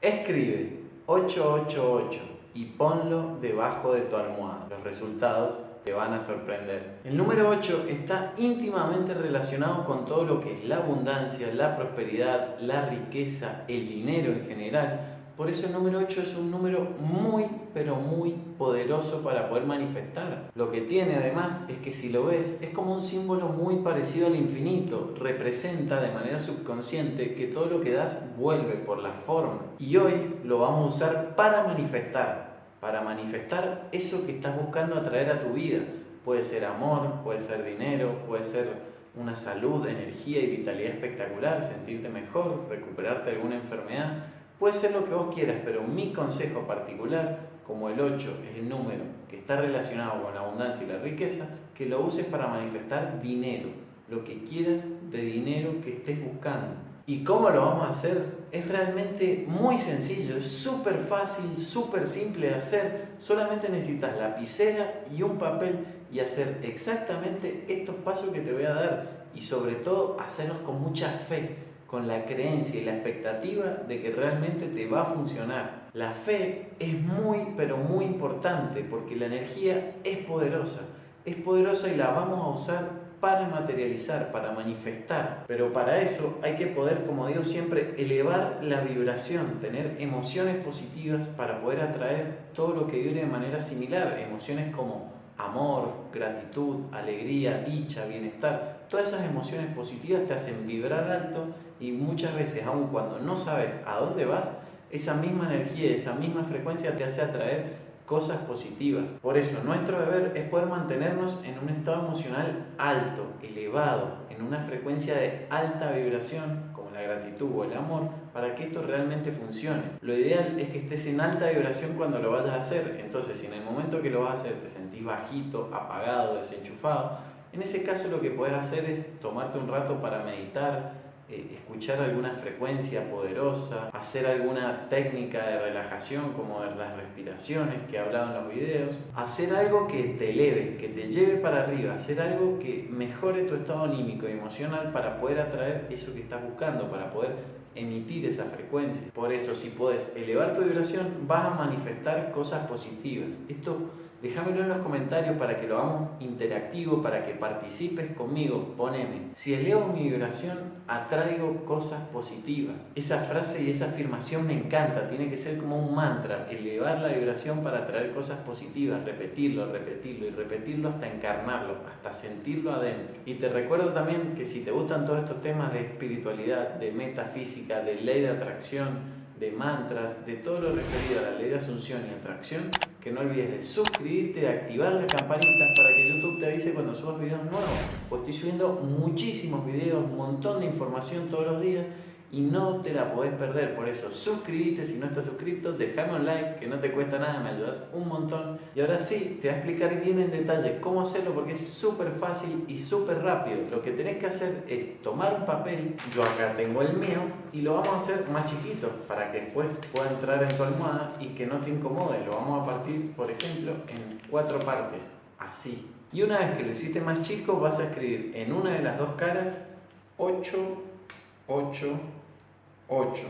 Escribe 888 y ponlo debajo de tu almohada. Los resultados te van a sorprender. El número 8 está íntimamente relacionado con todo lo que es la abundancia, la prosperidad, la riqueza, el dinero en general. Por eso el número 8 es un número muy, pero muy poderoso para poder manifestar. Lo que tiene además es que si lo ves, es como un símbolo muy parecido al infinito. Representa de manera subconsciente que todo lo que das vuelve por la forma. Y hoy lo vamos a usar para manifestar eso que estás buscando atraer a tu vida. Puede ser amor, puede ser dinero, puede ser una salud, energía y vitalidad espectacular, sentirte mejor, recuperarte de alguna enfermedad. Puede ser lo que vos quieras, pero mi consejo particular, como el 8 es el número que está relacionado con la abundancia y la riqueza, que lo uses para manifestar dinero, lo que quieras de dinero que estés buscando. ¿Y cómo lo vamos a hacer? Es realmente muy sencillo, es súper fácil, súper simple de hacer. Solamente necesitas lapicera y un papel y hacer exactamente estos pasos que te voy a dar. Y sobre todo, hacerlos con mucha fe, con la creencia y la expectativa de que realmente te va a funcionar. La fe es muy, pero muy importante porque la energía es poderosa y la vamos a usar para materializar, para manifestar. Pero para eso hay que poder, como digo siempre, elevar la vibración, tener emociones positivas para poder atraer todo lo que vibre de manera similar. Emociones como amor, gratitud, alegría, dicha, bienestar. Todas esas emociones positivas te hacen vibrar alto y muchas veces, aun cuando no sabes a dónde vas, esa misma energía, esa misma frecuencia te hace atraer cosas positivas. Por eso, nuestro deber es poder mantenernos en un estado emocional alto, elevado, en una frecuencia de alta vibración, como la gratitud o el amor, para que esto realmente funcione. Lo ideal es que estés en alta vibración cuando lo vayas a hacer. Entonces, si en el momento que lo vas a hacer te sentís bajito, apagado, desenchufado, en ese caso lo que puedes hacer es tomarte un rato para meditar, escuchar alguna frecuencia poderosa, hacer alguna técnica de relajación como de las respiraciones que he hablado en los videos, hacer algo que te eleve, que te lleve para arriba, hacer algo que mejore tu estado anímico y emocional para poder atraer eso que estás buscando, para poder emitir esa frecuencia. Por eso, si puedes elevar tu vibración, vas a manifestar cosas positivas. Esto déjamelo en los comentarios para que lo hagamos interactivo, para que participes conmigo. Poneme, si elevo mi vibración, atraigo cosas positivas. Esa frase y esa afirmación me encanta, tiene que ser como un mantra, elevar la vibración para atraer cosas positivas, repetirlo, repetirlo y repetirlo hasta encarnarlo, hasta sentirlo adentro. Y te recuerdo también que si te gustan todos estos temas de espiritualidad, de metafísica, de ley de atracción, de mantras, de todo lo referido a la ley de asunción y atracción, que no olvides de suscribirte, de activar la campanita para que YouTube te avise cuando subas videos nuevos, pues estoy subiendo muchísimos videos, un montón de información todos los días y no te la podés perder. Por eso suscríbete si no estás suscrito, déjame un like que no te cuesta nada, me ayudas un montón. Y ahora sí, te voy a explicar bien en detalle cómo hacerlo porque es súper fácil y súper rápido. Lo que tenés que hacer es tomar un papel, yo acá tengo el mío, y lo vamos a hacer más chiquito para que después pueda entrar en tu almohada y que no te incomode. Lo vamos a partir, por ejemplo, en 4 partes, así. Y una vez que lo hiciste más chico, vas a escribir en una de las dos caras 8, 8, 8,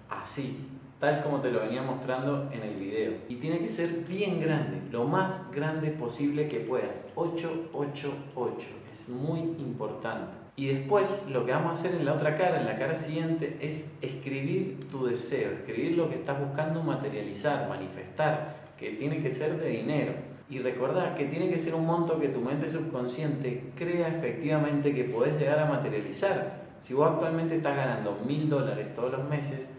así, tal como te lo venía mostrando en el video. Y tiene que ser bien grande, lo más grande posible que puedas. 8, 8, 8, es muy importante. Y después lo que vamos a hacer en la otra cara, en la cara siguiente, es escribir tu deseo, escribir lo que estás buscando materializar, manifestar, que tiene que ser de dinero. Y recordá que tiene que ser un monto que tu mente subconsciente crea efectivamente que podés llegar a materializar. Si vos actualmente estás ganando $1000 todos los meses,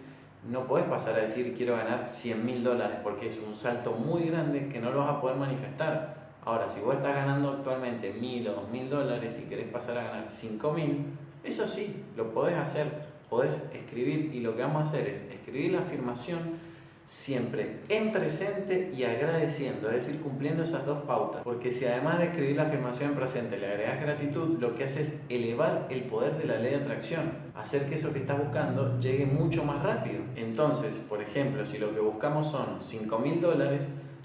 no podés pasar a decir quiero ganar $100.000 porque es un salto muy grande que no lo vas a poder manifestar. Ahora, si vos estás ganando actualmente $1000 o $2000 y querés pasar a ganar 5000, eso sí, lo podés hacer, podés escribir y lo que vamos a hacer es escribir la afirmación siempre en presente y agradeciendo, es decir, cumpliendo esas dos pautas. Porque si además de escribir la afirmación en presente le agregas gratitud, lo que hace es elevar el poder de la ley de atracción, hacer que eso que estás buscando llegue mucho más rápido. Entonces, por ejemplo, si lo que buscamos son $5000,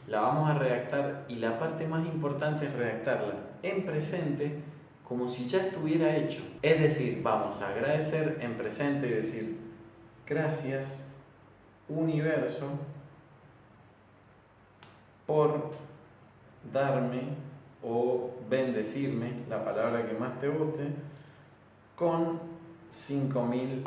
la vamos a redactar y la parte más importante es redactarla en presente como si ya estuviera hecho. Es decir, vamos a agradecer en presente y decir gracias universo por darme o bendecirme, la palabra que más te guste, con $5.000.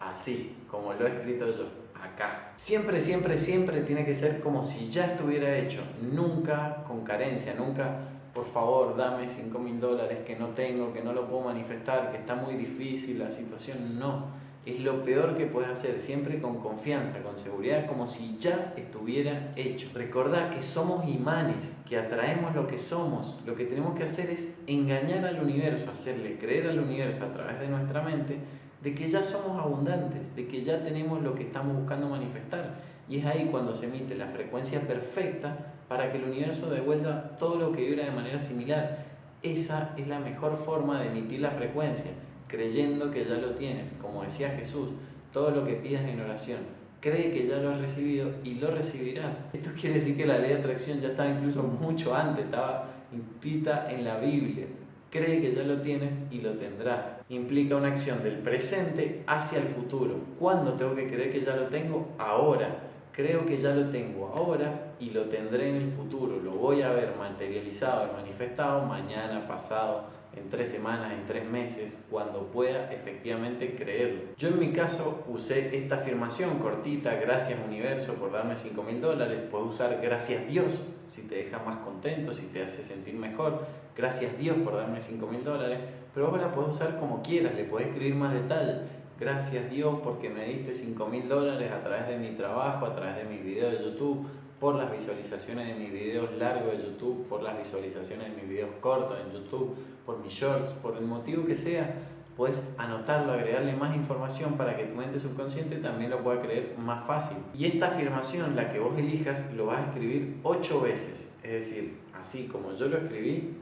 Así, como lo he escrito yo, acá. Siempre, siempre, siempre tiene que ser como si ya estuviera hecho. Nunca con carencia, nunca, por favor, dame $5.000 que no tengo, que no lo puedo manifestar, que está muy difícil la situación. No, es lo peor que puedes hacer. Siempre con confianza, con seguridad, como si ya estuviera hecho. Recordá que somos imanes, que atraemos lo que somos. Lo que tenemos que hacer es engañar al universo, hacerle creer al universo a través de nuestra mente de que ya somos abundantes, de que ya tenemos lo que estamos buscando manifestar. Y es ahí cuando se emite la frecuencia perfecta para que el universo devuelva todo lo que vibra de manera similar. Esa es la mejor forma de emitir la frecuencia, creyendo que ya lo tienes. Como decía Jesús, todo lo que pidas en oración, cree que ya lo has recibido y lo recibirás. Esto quiere decir que la ley de atracción ya estaba incluso mucho antes, estaba inscrita en la Biblia. Cree que ya lo tienes y lo tendrás. Implica una acción del presente hacia el futuro. ¿Cuándo tengo que creer que ya lo tengo? Ahora. Creo que ya lo tengo ahora y lo tendré en el futuro. Lo voy a ver materializado y manifestado mañana, pasado, en 3 semanas, en 3 meses, cuando pueda efectivamente creerlo. Yo en mi caso usé esta afirmación cortita: gracias universo por darme $5.000. Puedes usar gracias Dios si te deja más contento, si te hace sentir mejor. Gracias Dios por darme $5.000, pero vos la podés usar como quieras, le podés escribir más detalle. Gracias Dios porque me diste $5.000 a través de mi trabajo, a través de mis videos de YouTube, por las visualizaciones de mis videos largos de YouTube, por las visualizaciones de mis videos cortos en YouTube, por mis shorts, por el motivo que sea. Puedes anotarlo, agregarle más información para que tu mente subconsciente también lo pueda creer más fácil. Y esta afirmación, la que vos elijas, lo vas a escribir 8 veces. Es decir, así como yo lo escribí,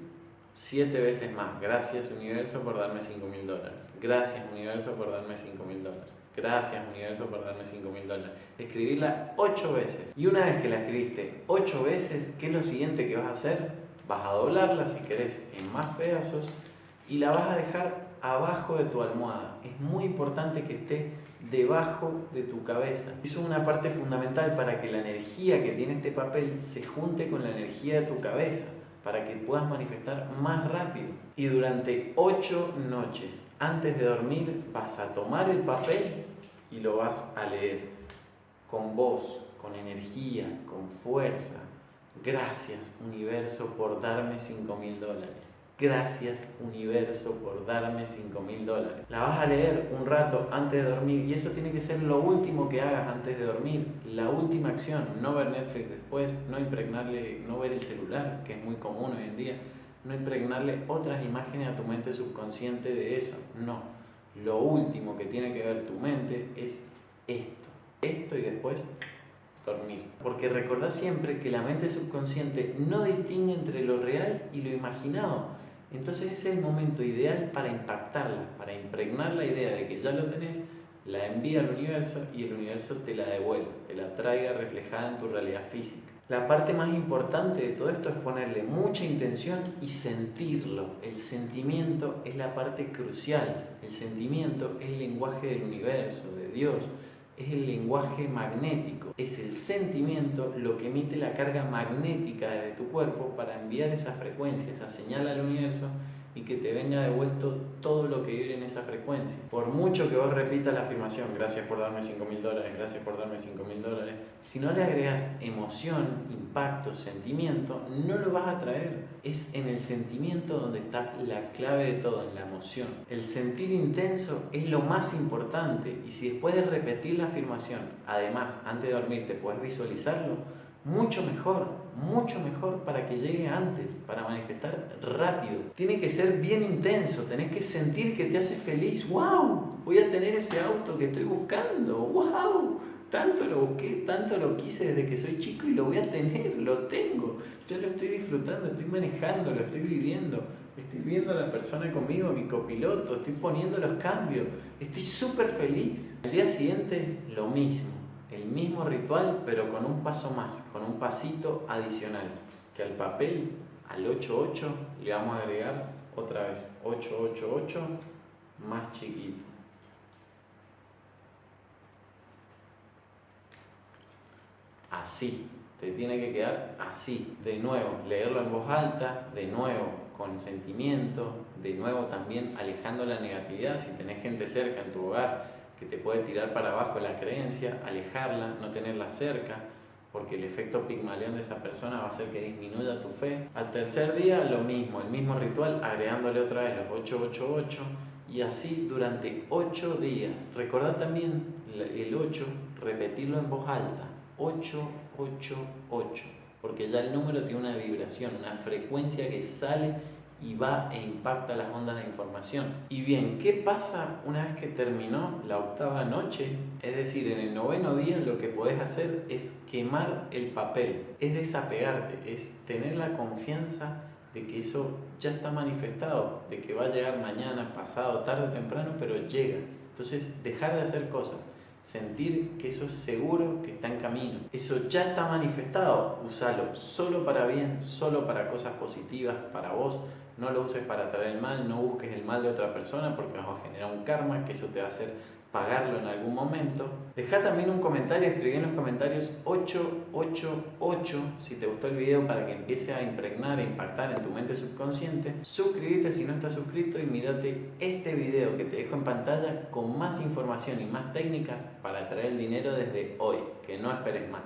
7 veces más. Gracias universo por darme $5.000. Gracias universo por darme $5.000. Gracias universo por darme $5.000. Escribirla 8 veces. Y una vez que la escribiste 8 veces, ¿qué es lo siguiente que vas a hacer? Vas a doblarla si querés en más pedazos y la vas a dejar abajo de tu almohada. Es muy importante que esté debajo de tu cabeza. Eso es una parte fundamental para que la energía que tiene este papel se junte con la energía de tu cabeza, para que puedas manifestar más rápido. Y durante 8 noches antes de dormir vas a tomar el papel y lo vas a leer con voz, con energía, con fuerza. Gracias universo por darme $5.000. Gracias universo por darme $5.000. La vas a leer un rato antes de dormir y eso tiene que ser lo último que hagas antes de dormir. La última acción, no ver Netflix después, no impregnarle, no ver el celular, que es muy común hoy en día, no impregnarle otras imágenes a tu mente subconsciente de eso. No, lo último que tiene que ver tu mente es esto y después dormir. Porque recordá siempre que la mente subconsciente no distingue entre lo real y lo imaginado. Entonces ese es el momento ideal para impactarla, para impregnar la idea de que ya lo tenés, la envía al universo y el universo te la devuelve, te la traiga reflejada en tu realidad física. La parte más importante de todo esto es ponerle mucha intención y sentirlo. El sentimiento es la parte crucial. El sentimiento es el lenguaje del universo, de Dios. Es el lenguaje magnético, es el sentimiento lo que emite la carga magnética desde tu cuerpo para enviar esa frecuencia, esa señal al universo y que te venga devuelto todo lo que vibre en esa frecuencia. Por mucho que vos repitas la afirmación, gracias por darme $5.000, gracias por darme $5.000, si no le agregas emoción, impacto, sentimiento, no lo vas a traer. Es en el sentimiento donde está la clave de todo, en la emoción. El sentir intenso es lo más importante y si después de repetir la afirmación, además, antes de dormir, te puedes visualizarlo, mucho mejor para que llegue antes, para manifestar rápido. Tiene que ser bien intenso, tenés que sentir que te hace feliz. ¡Wow! Voy a tener ese auto que estoy buscando. ¡Wow! Tanto lo busqué, tanto lo quise desde que soy chico y lo voy a tener, lo tengo. Ya lo estoy disfrutando, estoy manejando, lo estoy viviendo. Estoy viendo a la persona conmigo, mi copiloto, estoy poniendo los cambios. Estoy súper feliz. Al día siguiente, lo mismo. El mismo ritual, pero con un paso más, con un pasito adicional. Que al papel, al 88, le vamos a agregar otra vez 888 más chiquito. así. Te tiene que quedar así. De nuevo, leerlo en voz alta, de nuevo, con sentimiento, de nuevo también alejando la negatividad. Si tenés gente cerca en tu hogar que te puede tirar para abajo la creencia, alejarla, no tenerla cerca, porque el efecto Pigmalión de esa persona va a hacer que disminuya tu fe. Al tercer día lo mismo, el mismo ritual, agregándole otra vez los 888 y así durante 8 días. Recordá también el 8, repetirlo en voz alta, 888, porque ya el número tiene una vibración, una frecuencia que sale y va e impacta las ondas de información. Y bien, ¿qué pasa una vez que terminó la octava noche? Es decir, en el noveno día lo que podés hacer es quemar el papel, es desapegarte, es tener la confianza de que eso ya está manifestado, de que va a llegar mañana, pasado, tarde o temprano, pero llega. Entonces, dejar de hacer cosas, sentir que eso es seguro, que está en camino. Eso ya está manifestado, úsalo solo para bien, solo para cosas positivas para vos. No lo uses para traer el mal, no busques el mal de otra persona porque vas a generar un karma, que eso te va a hacer pagarlo en algún momento. Deja también un comentario, escribí en los comentarios 888 si te gustó el video para que empiece a impregnar e impactar en tu mente subconsciente. Suscríbete si no estás suscrito y mírate este video que te dejo en pantalla con más información y más técnicas para traer el dinero desde hoy, que no esperes más.